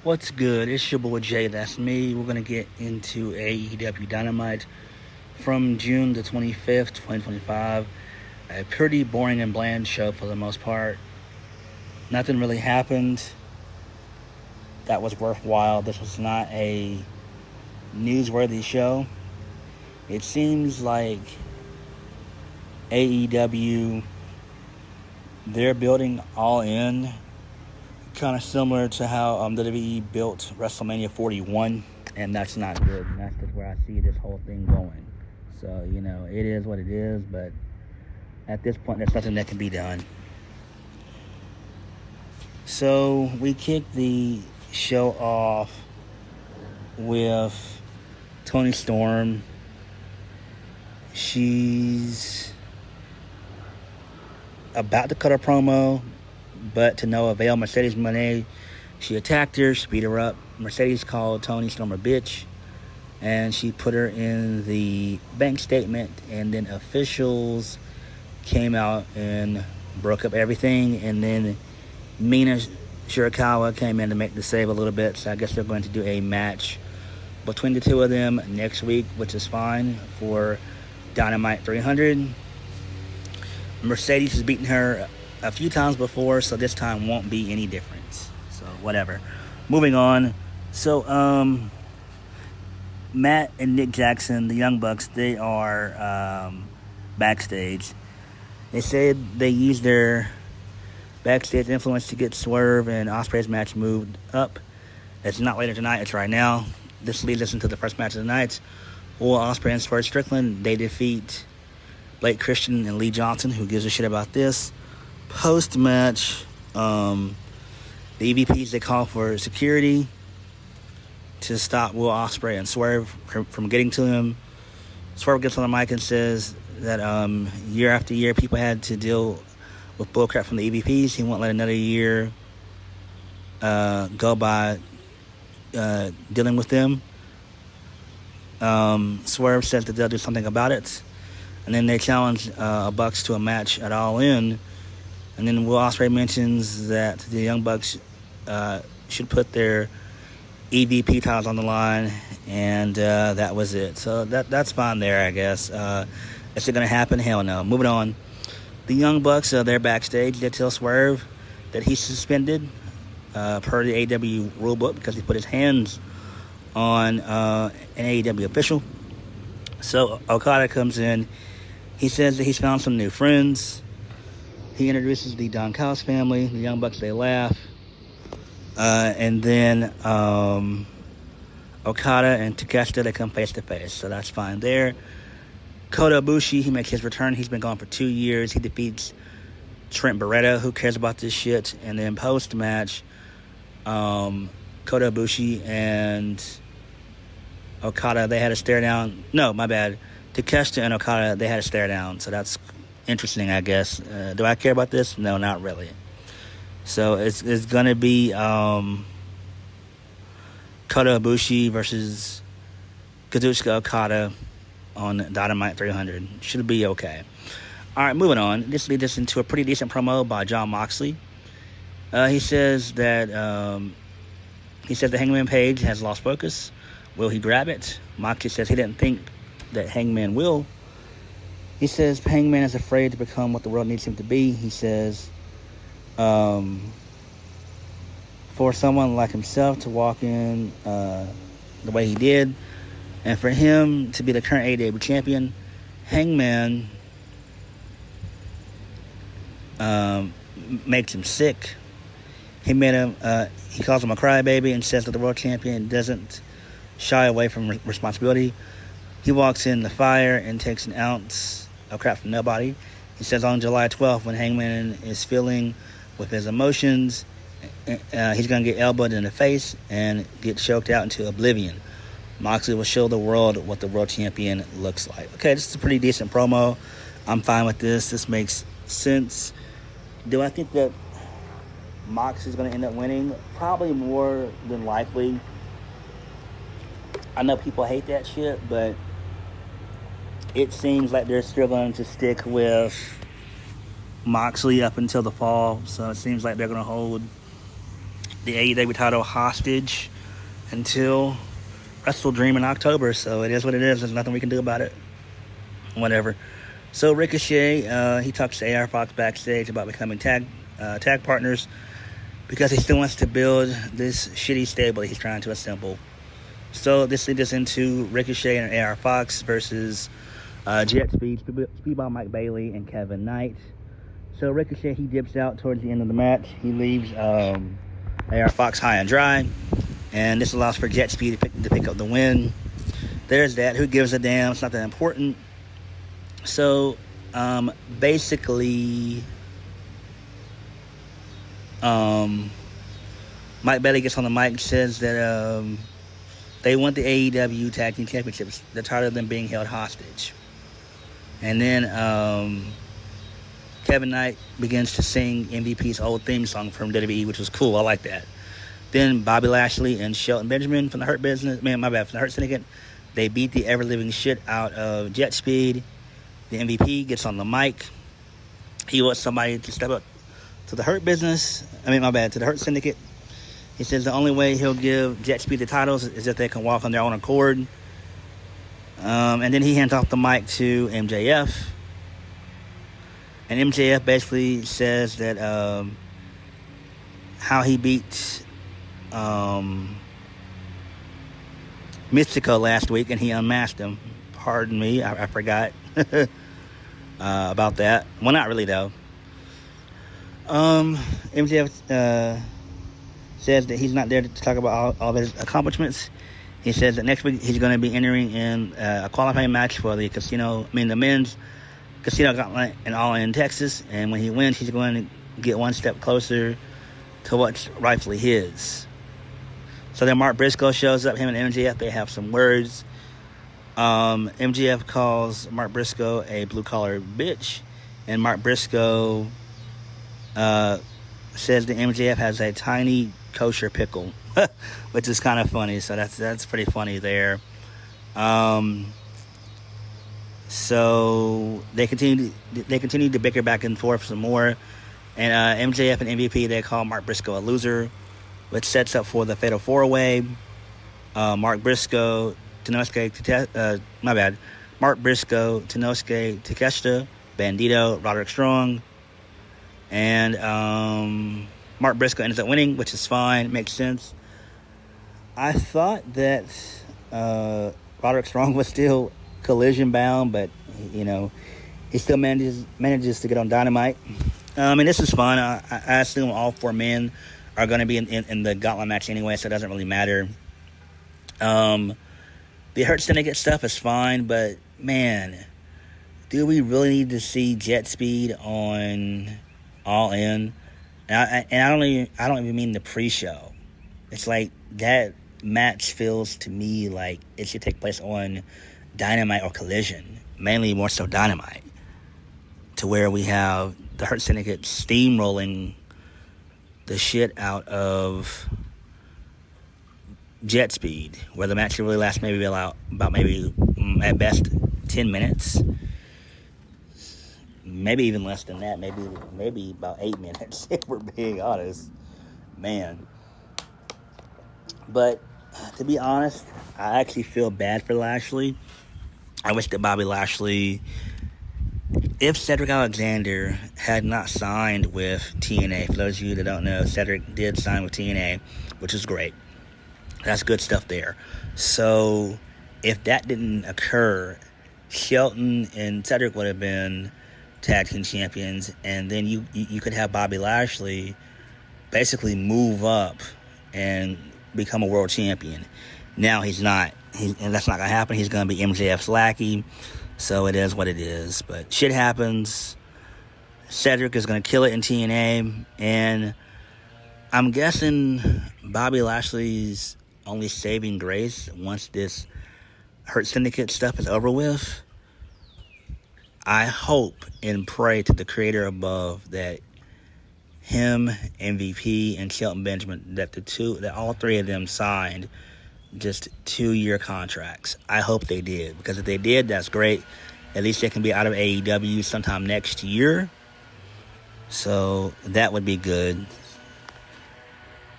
What's good? It's your boy JayThat'sMe. We're going to get into AEW Dynamite from June the 25th, 2025. A pretty boring and bland show for the most part. Nothing really happened that was worthwhile. This was not a newsworthy show. It seems like AEW, they're building all in, kind of similar to how WWE built WrestleMania 41, and that's not good. And that's just where I see this whole thing going. So, it is what it is, but at this point, there's nothing that can be done. So, we kicked the show off with Toni Strom. She's about to cut a promo, but to no avail. Mercedes Mone, she attacked her, she beat her up. Mercedes called Toni Strom a bitch, and she put her in the bank statement, and then officials came out and broke up everything, and then Mina Shirakawa came in to make the save a little bit, so I guess they're going to do a match between the two of them next week, which is fine for Dynamite 300. Mercedes has beaten her a few times before, so this time won't be any difference. So, whatever. Moving on. So, Matt and Nick Jackson, the Young Bucks, they are backstage. They said they used their backstage influence to get Swerve and Ospreay's match moved up. It's not later tonight, it's right now. This leads us into the first match of the night. Will Ospreay and Swerve Strickland, they defeat Blake Christian and Lee Johnson. Who gives a shit about this? Post-match, the EVPs, they call for security to stop Will Ospreay and Swerve from getting to him. Swerve gets on the mic and says that year after year people had to deal with bullcrap from the EVPs. He won't let another year go by dealing with them. Swerve says that they'll do something about it. And then they challenge Bucks to a match at All In. And then Will Ospreay mentions that the Young Bucks should put their EVP titles on the line. And that was it. So that's fine there, I guess. Is it going to happen? Hell no. Moving on. The Young Bucks, they're backstage. They tell Swerve that he's suspended per the AEW rulebook because he put his hands on an AEW official. So Okada comes in. He says that he's found some new friends. He introduces the Don Callis family. The Young Bucks, they laugh. And then Okada and Takeshita, they come face to face. So that's fine there. Kota Ibushi, he makes his return. He's been gone for 2 years. He defeats Trent Beretta. Who cares about this shit? And then post-match, Kota Ibushi and Okada, they had a stare down. No, my bad. Takeshita and Okada, they had a stare down. So that's interesting, I guess. Do I care about this? No, not really. So it's going to be Kota Ibushi versus Kazuchika Okada on Dynamite 300. Should be okay. All right, moving on. This leads us into a pretty decent promo by Jon Moxley. He says that the Hangman Page has lost focus. Will he grab it? Moxley says he didn't think that Hangman will. He says Hangman is afraid to become what the world needs him to be. He says for someone like himself to walk in the way he did, and for him to be the current AEW champion, Hangman makes him sick. He made him. He calls him a crybaby and says that the world champion doesn't shy away from responsibility. He walks in the fire and takes an ounce of crap from nobody. He says on July 12th, when Hangman is feeling with his emotions, he's going to get elbowed in the face and get choked out into oblivion. Moxley will show the world what the world champion looks like. Okay, this is a pretty decent promo. I'm fine with this. This makes sense. Do I think that Moxley's going to end up winning? Probably more than likely. I know people hate that shit, but it seems like they're still going to stick with Moxley up until the fall. So it seems like they're going to hold the AEW title hostage until Wrestle Dream in October. So it is what it is. There's nothing we can do about it. Whatever. So Ricochet, he talks to AR Fox backstage about becoming tag partners because he still wants to build this shitty stable that he's trying to assemble. So this leads us into Ricochet and AR Fox versus Jet Speed, Speedball Mike Bailey, and Kevin Knight. So Ricochet, he dips out towards the end of the match. He leaves AR Fox high and dry, and this allows for Jet Speed to pick up the win. There's that. Who gives a damn? It's not that important. So basically, Mike Bailey gets on the mic and says that they want the AEW Tag Team Championships. They're tired of them being held hostage. And then Kevin Knight begins to sing MVP's old theme song from WWE, which was cool. I like that. Then Bobby Lashley and Shelton Benjamin from the Hurt from the Hurt Syndicate, they beat the ever-living shit out of Jet Speed. The MVP gets on the mic. He wants somebody to step up to the Hurt to the Hurt Syndicate. He says the only way he'll give Jet Speed the titles is if they can walk on their own accord. And then he hands off the mic to MJF. And MJF basically says that how he beat Mystico last week and he unmasked him. Pardon me, I forgot about that. Well, not really, though. MJF says that he's not there to talk about all his accomplishments. He says that next week he's going to be entering in a qualifying match for the men's Casino Gauntlet in All In Texas. And when he wins, he's going to get one step closer to what's rightfully his. So then Mark Briscoe shows up. Him and MJF, they have some words. MJF calls Mark Briscoe a blue-collar bitch. And Mark Briscoe says that MJF has a tiny kosher pickle, which is kind of funny. So that's pretty funny there. So they continue to bicker back and forth some more. And MJF and MVP, they call Mark Briscoe a loser, which sets up for the Fatal 4-Way. Mark Briscoe, Mark Briscoe, Tenosuke Takeshita, Bandito, Roderick Strong. And Mark Briscoe ends up winning, which is fine, makes sense. I thought that Roderick Strong was still collision bound, but he still manages to get on Dynamite. And this is fun. I assume all four men are going to be in the Gauntlet match anyway, so it doesn't really matter. The Hurt Syndicate stuff is fine, but man, do we really need to see Jet Speed on All In? And I don't even mean the pre-show. It's like that match feels to me like it should take place on Dynamite or Collision, mainly more so Dynamite, to where we have the Hurt Syndicate steamrolling the shit out of Jet Speed, where the match should really last maybe about at best 10 minutes. Maybe even less than that. Maybe about 8 minutes, if we're being honest. Man. But to be honest, I actually feel bad for Lashley. I wish that Bobby Lashley, if Cedric Alexander had not signed with TNA, for those of you that don't know, Cedric did sign with TNA, which is great. That's good stuff there. So if that didn't occur, Shelton and Cedric would have been tag team champions, and then you could have Bobby Lashley basically move up and become a world champion. Now he's not, and that's not gonna happen. He's gonna be MJF's lackey, so it is what it is. But shit happens. Cedric is gonna kill it in TNA, and I'm guessing Bobby Lashley's only saving grace once this Hurt Syndicate stuff is over with. I hope and pray to the Creator above that him, MVP, and Shelton Benjamin, that all three of them signed just 2-year contracts. I hope they did, because if they did, that's great. At least they can be out of AEW sometime next year. So that would be good.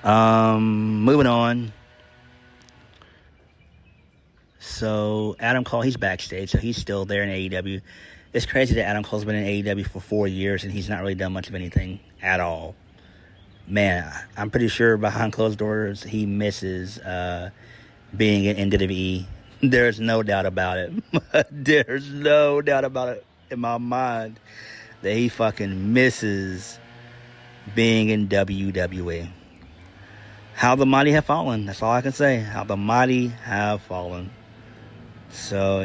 Moving on. So Adam Cole, he's backstage, so he's still there in AEW. It's crazy that Adam Cole's been in AEW for 4 years and he's not really done much of anything at all. Man, I'm pretty sure behind closed doors he misses being in WWE. There's no doubt about it. There's no doubt about it in my mind that he fucking misses being in WWE. How the mighty have fallen. That's all I can say. How the mighty have fallen. So,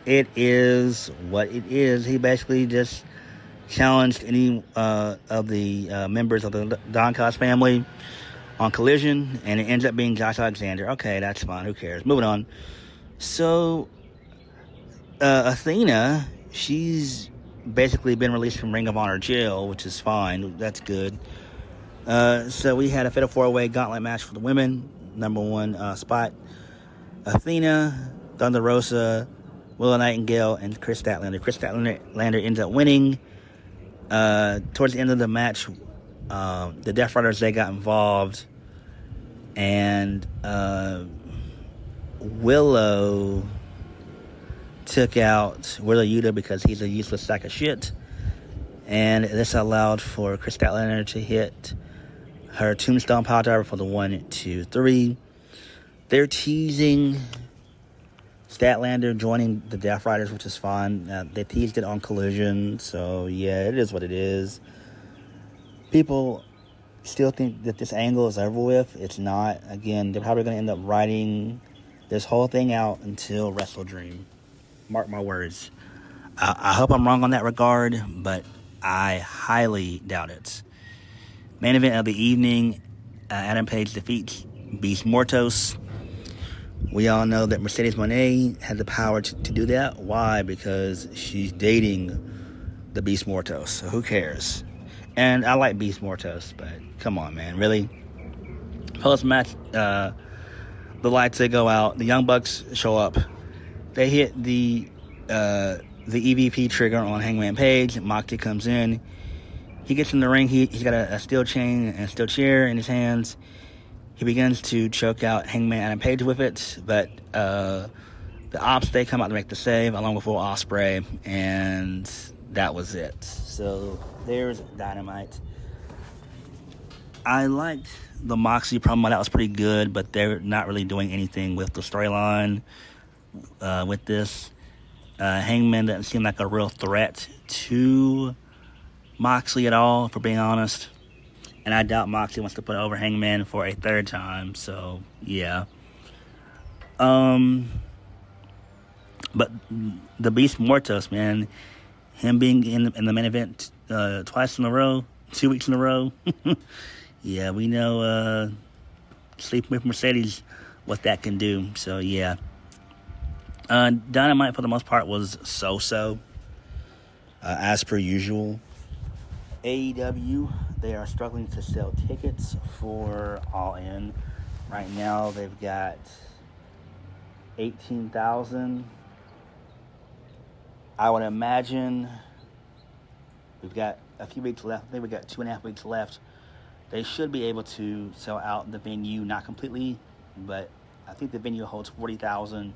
it is what it is. He basically just challenged any of the members of the Don Cost family on Collision, and it ends up being Josh Alexander. Okay, that's fine. Who cares? Moving on. So, Athena, she's basically been released from Ring of Honor jail, which is fine. That's good. So we had a Fatal 4-Way Gauntlet match for the women. Number 1 spot. Athena, Thunder Rosa, Willow Nightingale, and Chris Statlander. Chris Statlander ends up winning. Towards the end of the match, the Death Riders, they got involved. And Willow took out Wheeler Yuta because he's a useless sack of shit. And this allowed for Chris Statlander to hit her Tombstone Powerdriver for the 1, 2, 3. They're teasing Statlander joining the Death Riders, which is fine. They teased it on Collision, so yeah, it is what it is. People still think that this angle is over with. It's not. Again, they're probably going to end up writing this whole thing out until Wrestle Dream. Mark my words. I hope I'm wrong on that regard, but I highly doubt it. Main event of the evening, Adam Page defeats Beast Mortos. We all know that Mercedes Moné had the power to do that. Why? Because she's dating the Beast Mortos. So who cares? And I like Beast Mortos, but come on, man. Really? Post-match, the lights, they go out. The Young Bucks show up. They hit the EVP trigger on Hangman Page. Moxley comes in. He gets in the ring. He's got a steel chain and a steel chair in his hands. He begins to choke out Hangman Adam Page with it, but the Opps, they come out to make the save along with Ospreay, and that was it. So there's Dynamite. I liked the Moxley promo. That was pretty good, but they're not really doing anything with the storyline with this. Hangman doesn't seem like a real threat to Moxley at all, for being honest. And I doubt Moxley wants to put over Hangman for a 3rd time, so yeah. But the Beast Mortos, man, him being in the main event twice in a row, 2 weeks in a row. Yeah, we know sleeping with Mercedes, what that can do. So yeah. Dynamite for the most part was so-so, as per usual. AEW, they are struggling to sell tickets for All In. Right now, they've got 18,000. I would imagine we've got a few weeks left. I think we've got 2.5 weeks left. They should be able to sell out the venue, not completely, but I think the venue holds 40,000.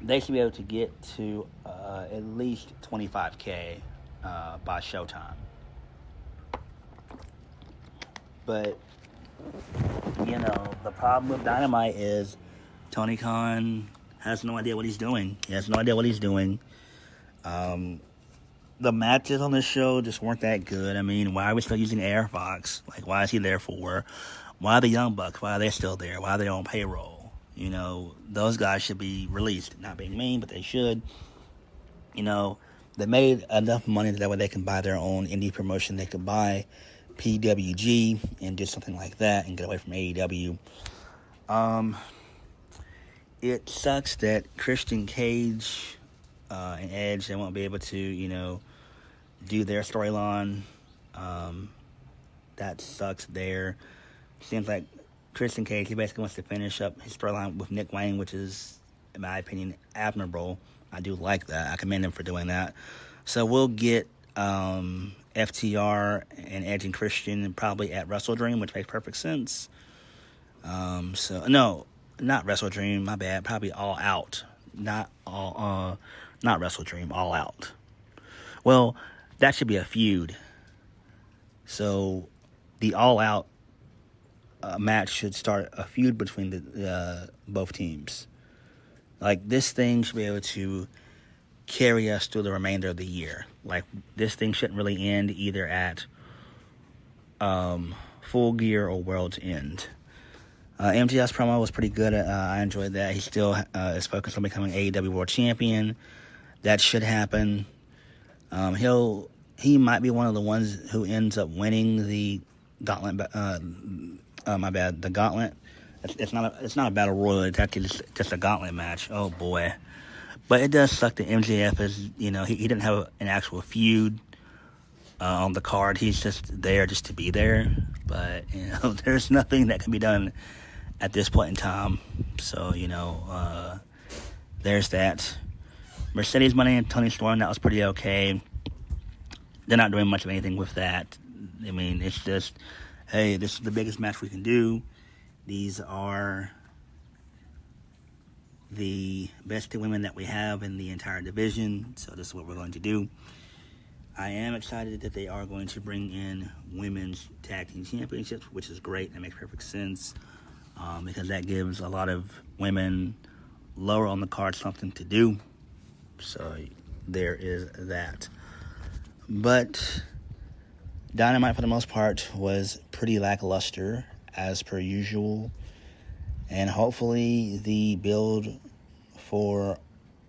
They should be able to get to at least 25K by showtime. But, the problem with Dynamite is Tony Khan has no idea what he's doing. He has no idea what he's doing. The matches on this show just weren't that good. I mean, why are we still using Air Fox? Like, why is he there for? Why are the Young Bucks? Why are they still there? Why are they on payroll? Those guys should be released. Not being mean, but they should. They made enough money that way they can buy their own indie promotion. They could buy PWG and do something like that and get away from AEW. It sucks that Christian Cage and Edge, they won't be able to, do their storyline. That sucks there. Seems like Christian Cage, he basically wants to finish up his storyline with Nick Wayne, which is, in my opinion, admirable. I do like that. I commend him for doing that. So we'll get FTR and Edge and Christian probably at Wrestle Dream, which makes perfect sense. No, not Wrestle Dream. My bad. Probably All Out. Not Wrestle Dream. All Out. Well, that should be a feud. So the All Out match should start a feud between the both teams. Like, this thing should be able to carry us through the remainder of the year. Like, this thing shouldn't really end either at Full Gear or World's End. MJF's promo was pretty good. I enjoyed that. He still is focused on becoming AEW World Champion. That should happen. He might be one of the ones who ends up winning the Gauntlet. The Gauntlet. It's not a battle royal. It's actually just a Gauntlet match. Oh boy. But it does suck that MJF is, he didn't have an actual feud on the card. He's just there just to be there. But, there's nothing that can be done at this point in time. So, there's that. Mercedes Money and Toni Strom, that was pretty okay. They're not doing much of anything with that. I mean, it's just, hey, this is the biggest match we can do. These are the best two women that we have in the entire division, so this is what we're going to do. I am excited that they are going to bring in women's tag team championships, which is great. That makes perfect sense, because that gives a lot of women lower on the card something to do. So there is that. But Dynamite, for the most part, was pretty lackluster, as per usual. And hopefully the build for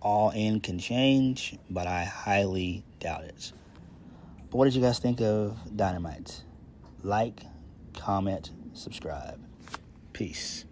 All In can change, but I highly doubt it. But what did you guys think of Dynamite? Like, comment, subscribe. Peace.